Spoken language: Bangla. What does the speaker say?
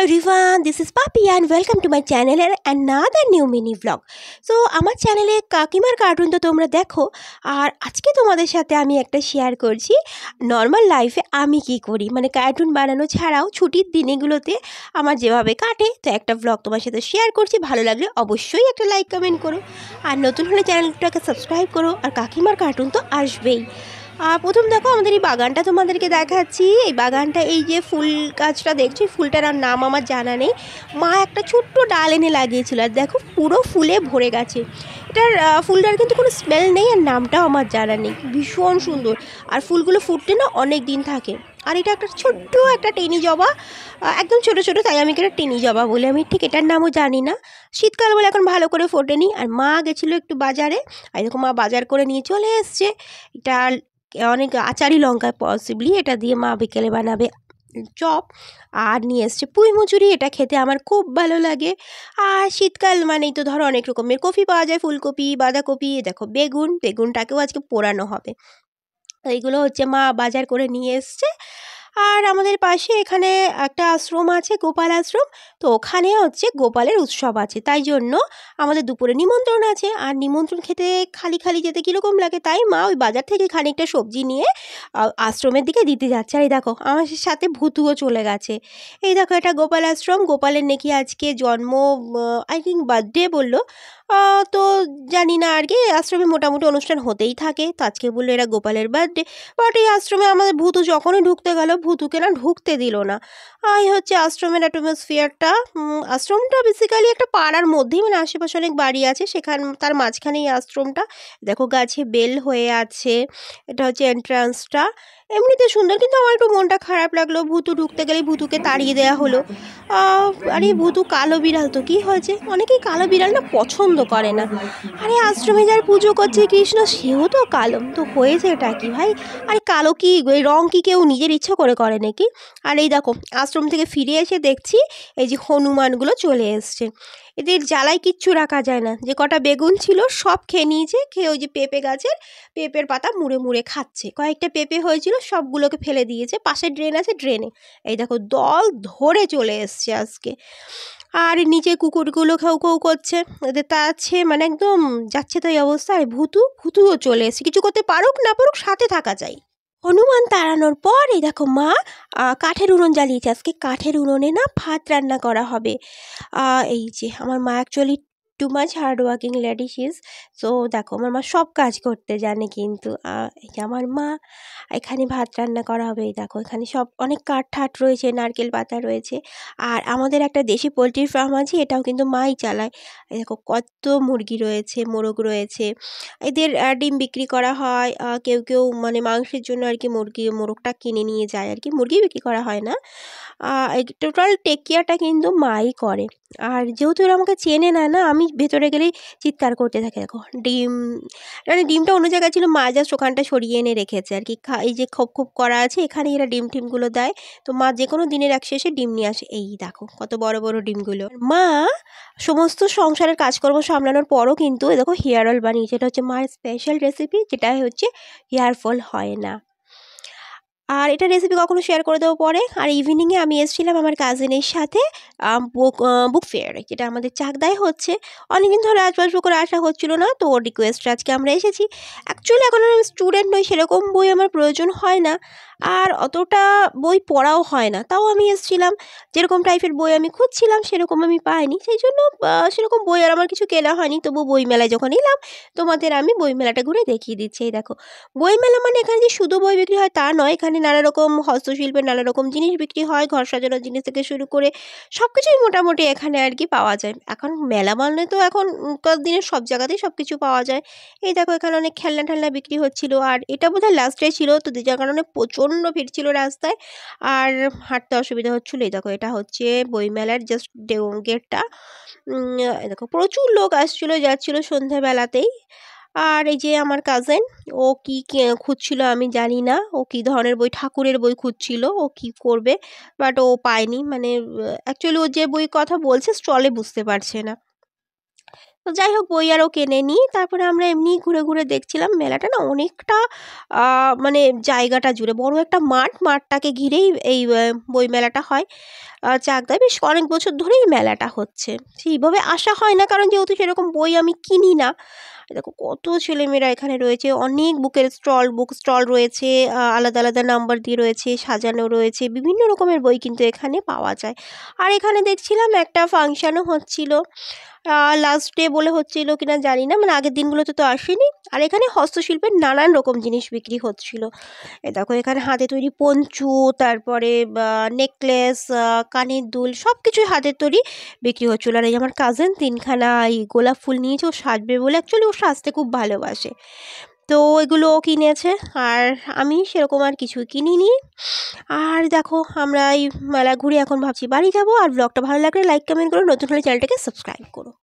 everyone, this is Papi and welcome to my channel and another new mini vlog. So আমার চ্যানেলে কাকিমার কার্টুন তো তোমরা দেখো, আর আজকে তোমাদের সাথে আমি একটা শেয়ার করছি নর্মাল লাইফে আমি কি করি, মানে কার্টুন বানানো ছাড়াও ছুটির দিনগুলোতে আমার যেভাবে কাটে। তো একটা ভ্লগ তোমার সাথে শেয়ার করছি, ভালো লাগলে অবশ্যই একটা লাইক কমেন্ট করো, আর নতুন হলে চ্যানেলটাকে সাবস্ক্রাইব করো। আর কাকিমার কার্টুন তো আসবেই। আর প্রথম দেখো আমাদের এই বাগানটা তোমাদেরকে দেখাচ্ছি। এই বাগানটা, এই যে ফুল গাছটা দেখছি, ফুলটার আর নাম আমার জানা নেই। মা একটা ছোট্ট ডাল এনে লাগিয়েছিল, আর দেখো পুরো ফুলে ভরে গেছে। এটার ফুলটার কিন্তু কোনো স্মেল নেই, আর নামটাও আমার জানা নেই। ভীষণ সুন্দর, আর ফুলগুলো ফুটতে না অনেক দিন থাকে। আর এটা একটা ছোট্ট একটা টেনি জবা, একদম ছোটো ছোটো, তাই আমি এটা টেনি জবা বলে, আমি ঠিক এটার নামও জানি না। শীতকাল বলে এখন ভালো করে ফোটেনি। আর মা গেছিলো একটু বাজারে, আর এরকম মা বাজার করে নিয়ে চলে এসছে। এটা অনেক আচারি লঙ্কা পসিবলি, এটা দিয়ে মা বিকেলে বানাবে চপ। আর নিয়ে এসছে পুঁই মুচুরি, এটা খেতে আমার খুব ভালো লাগে। আর শীতকাল মানেই তো ধরো অনেক রকমের কফি পাওয়া যায়, ফুলকপি, বাঁধাকপি, দেখো বেগুনটাকেও আজকে পোড়ানো হবে। এইগুলো হচ্ছে মা বাজার করে নিয়ে এসছে। আর আমাদের পাশে এখানে একটা আশ্রম আছে, গোপাল আশ্রম। তো ওখানে হচ্ছে গোপালের উৎসব আছে, তাই জন্য আমাদের দুপুরে নিমন্ত্রণ আছে। আর নিমন্ত্রণ খেতে খালি খালি যেতে কীরকম লাগে, তাই মা ওই বাজার থেকে খানিকটা সবজি নিয়ে আশ্রমের দিকে দিতে যাচ্ছে। আর এই দেখো আমার সাথে ভূতুও চলে গেছে। এই দেখো এটা গোপাল আশ্রম। গোপালের নাকি আজকে জন্ম, আই থিঙ্ক বার্থডে বললো। তো জানি না আর কি, আশ্রমে মোটামুটি অনুষ্ঠান হতেই থাকে। তো আজকে বললো এরা গোপালের বার্থডে। বাট এই আশ্রমে আমাদের ভূতু যখনই ঢুকতে গেল, ভূতুকে না ঢুকতে দিল না। এই হচ্ছে আশ্রমের অ্যাটমসফিয়ারটা। আশ্রমটা বেসিক্যালি একটা পাড়ার মধ্যেই, মানে আশেপাশে অনেক বাড়ি আছে, তার মাঝখানেই আশ্রমটা। দেখো গাছে বেল হয়ে আছে, এটা হচ্ছে এন্ট্রান্সটা। এমনিতে সুন্দর, কিন্তু আমার একটু মনটা খারাপ লাগলো, ভূতু ঢুকতে গেলে ভূতুকে তাড়িয়ে দেওয়া হলো। আরে ভূতু কালো বিড়াল, তো কী হয়েছে, অনেকেই কালো বিড়াল না পছন্দ করে না। আরে আশ্রমে যার পুজো করছে কৃষ্ণ, সেও তো কালো, তো হয়েছে এটা কি ভাই? আরে কালো কি ওই রং কি কেউ নিজের ইচ্ছা করে নাকি? আর এই দেখো আশ্রম থেকে ফিরে এসে দেখছি এই যে হনুমানগুলো চলে এসছে। এদের জ্বালায় কিচ্ছু রাখা যায় না, যে কটা বেগুন ছিল সব খেয়ে নিয়েছে। খেয়ে ওই যে পেঁপে গাছের পেঁপের পাতা মুড়ে মুড়ে খাচ্ছে। কয়েকটা পেঁপে হয়েছিল, সবগুলোকে ফেলে দিয়েছে। পাশে ড্রেন আছে, ড্রেনে এই দেখো দল ধরে চলে এসছে আজকে। আর নিচে কুকুরগুলো খাউ খাউ করছে, এদের তা আছে, মানে একদম যাচ্ছে তাই অবস্থা। আর ভূতুও চলে এসছে, কিছু করতে পারুক না পারুক, সাথে থাকা চাই। হনুমান তাড়ানোর পর এই দেখো মা কাঠের উনুন জ্বালিয়েছে। আজকে কাঠের উনুনে না ভাত রান্না করা হবে। এই যে আমার মা actually too much hard working lady is. So দেখো আমার মা সব কাজ করতে জানে, কিন্তু এই যে আমার মা, এখানে ভাত রান্না করা হবে। এই দেখো এখানে সব অনেক কাঠ ঠাট রয়েছে, নারকেল পাতা রয়েছে। আর আমাদের একটা দেশি পোলট্রি ফার্ম আছে, এটাও কিন্তু মাই চালায়। এই দেখো কত মুরগি রয়েছে, মোরগ রয়েছে। এদের ডিম বিক্রি করা হয়। কেউ মানে মাংসের জন্য আর কি মোরগটা কিনে নিয়ে যায় আর কি, মুরগি বিক্রি করা হয় না। এই টোটাল টেক কেয়ারটা কিন্তু মাই করে। আর যেহেতু এরা আমাকে চেনে না, আমি ভেতরে গেলেই চিৎকার করতে থাকে। দেখো মানে ডিমটা অন্য জায়গায় ছিল, মা জাস্ট ওখানটা সরিয়ে এনে রেখেছে আর কি। এই যে খোপ করা আছে, এখানে এরা ডিমগুলো দেয়। তো মা যে কোনো দিনের এক শেষে ডিম নিয়ে আসে। এই দেখো কত বড় বড় ডিমগুলো। মা সমস্ত সংসারের কাজকর্ম সামলানোর পরও কিন্তু এই দেখো হেয়ার অয়েল বানিয়েছে। এটা হচ্ছে মায়ের স্পেশাল রেসিপি, যেটা হচ্ছে হেয়ার ফল হয় না। আর এটা রেসিপি কখনো শেয়ার করে দেবো পরে। আর ইভিনিংয়ে আমি এসেছিলাম আমার কাজিনের সাথে বুক ফেয়ারে, যেটা আমাদের চাকদায় হচ্ছে। অনেকদিন ধরে আসবো করে আসা হচ্ছিলো না, তো ওর রিকোয়েস্টে আজকে আমরা এসেছি। অ্যাকচুয়ালি এখন আমি স্টুডেন্ট নই, সেরকম বই আমার প্রয়োজন হয় না, আর অতটা বই পড়াও হয় না। তাও আমি এসেছিলাম, যেরকম টাইপের বই আমি খুঁজছিলাম সেরকম আমি পাইনি, সেই জন্য সেরকম বই আর আমার কিছু কেনা হয়নি। তবু বইমেলায় যখন এলাম, তোমাদের আমি বইমেলাটা ঘুরে দেখিয়ে দিচ্ছি। এই দেখো বইমেলা মানে এখানে যে শুধু বই বিক্রি হয় তা নয়, এখানে নানা রকম হস্তশিল্পের নানা রকম জিনিস বিক্রি হয়, ঘর সাজানোর জিনিস থেকে শুরু করে সব কিছুই মোটামুটি এখানে আর কি পাওয়া যায়। এখন মেলা মানে তো এখনকার দিনে সব জায়গাতেই সব কিছু পাওয়া যায়। এই দেখো এখানে অনেক খেলনা টেলনা বিক্রি হচ্ছিল। আর এটা বোধহয় লাস্ট ডে ছিল, তো যার কারণে প্রচণ্ড ভিড় ছিল রাস্তায়, আর হাঁটতে অসুবিধা হচ্ছিলো। এই দেখো এটা হচ্ছে বইমেলার জাস্ট গেটটা। দেখো প্রচুর লোক আসছিলো যাচ্ছিলো সন্ধ্যাবেলাতেই। আর এই যে আমার কাজিন, ও কি খুঁজছিল আমি জানি না, ও কী ধরনের বই, ঠাকুরের বই খুঁজছিল, ও কি করবে, বাট ও পায়নি। মানে অ্যাকচুয়ালি ও যে বই কথা বলছে স্টলে বুঝতে পারছে না। তো যাই হোক বই আরও কিনে নিই। তারপরে আমরা এমনি ঘুরে ঘুরে দেখছিলাম মেলাটা না অনেকটা মানে জায়গাটা জুড়ে বড় একটা মাঠটাকে ঘিরেই এই বই মেলাটা হয়। চাকদায় বেশ অনেক বছর ধরেই মেলাটা হচ্ছে। সেইভাবে আসা হয় না, কারণ যেহেতু সেরকম বই আমি কিনি না। দেখো কত ছেলেমেয়েরা এখানে রয়েছে, অনেক বুক স্টল রয়েছে, আলাদা আলাদা নাম্বার দিয়ে রয়েছে, সাজানো রয়েছে, বিভিন্ন রকমের বই কিন্তু এখানে পাওয়া যায়। আর এখানে দেখছিলাম একটা ফাংশানও হচ্ছিল, লাস্ট ডে বলে হচ্ছিল কিনা জানি না, মানে আগের দিনগুলোতে তো আসেনি। আর এখানে হস্তশিল্পের নানান রকম জিনিস বিক্রি হচ্ছিল। দেখো এখানে হাতে তৈরি পঞ্চু, তারপরে নেকলেস, কানের দুল, সব কিছুই হাতের তৈরি বিক্রি হচ্ছিলো। আর এই আমার কাজিন 3খানা এই গোলাপ ফুল নিয়েছে, ও সাজবে বলে, অ্যাকচুয়ালি ও সাজতে খুব ভালোবাসে, তো এগুলো ও কিনেছে। আর আমি সেরকম আর কিছুই কিনিনি। আর দেখো আমরা এই মেলা ঘুরে এখন ভাবছি বাড়ি যাব। আর ব্লগটা ভালো লাগলে লাইক কমেন্ট করো, নতুন হলে চ্যানেলটাকে সাবস্ক্রাইব করো।